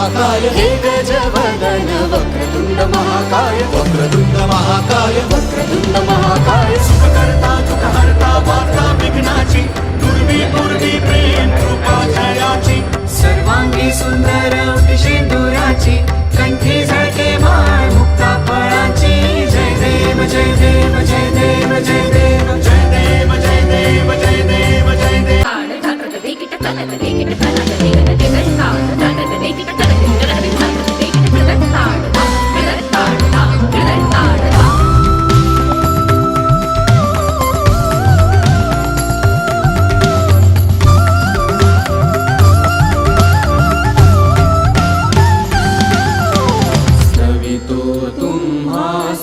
महाकाय हे गजवदन वक्रतुंड महाकाय वक्रतुंड महाकाय वक्रतुंड महाकाय सुखकर्ता दुःखहर्ता वार्ता विघ्नाची दुर्वी पूर्वी प्रेम कृपा जयाची सर्वांगी सुंदर सिंदुराची कंठी झळके माळ मुक्ता फळाची जय देव जय देव जय देव जय देव जय देव जय देव जय देव जय देव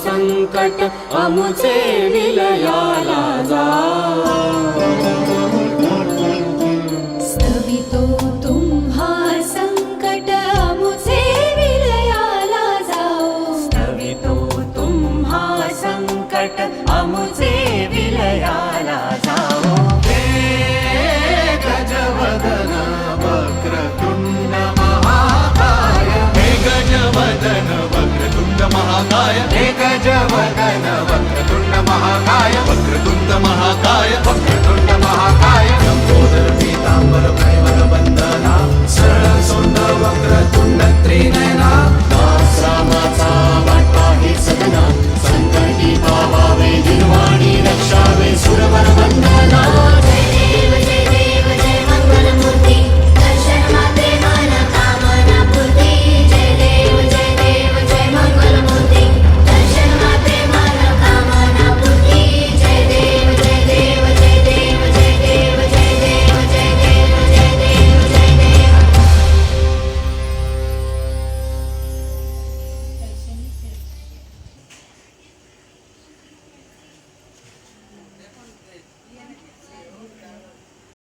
संकट अमुचे विलयाला जा स्तवितो तुम्हा संकट अमुचे विलयाला जाओ स्तवितो तुम्हा संकट अमुचे विलयाला जाओ हे गजवदन वक्रतुंड महाकाय हे गजवदन वक्रतुंड महाकाय हे गजवदन वक्रतुंड महाकाय वक्रतुंड महाकाय वक्रतुंड महाकाय लंबोदर पीतांबर कैवल वंदना सरळ सोंड वक्रतुंड त्रिनयना दास रामाचा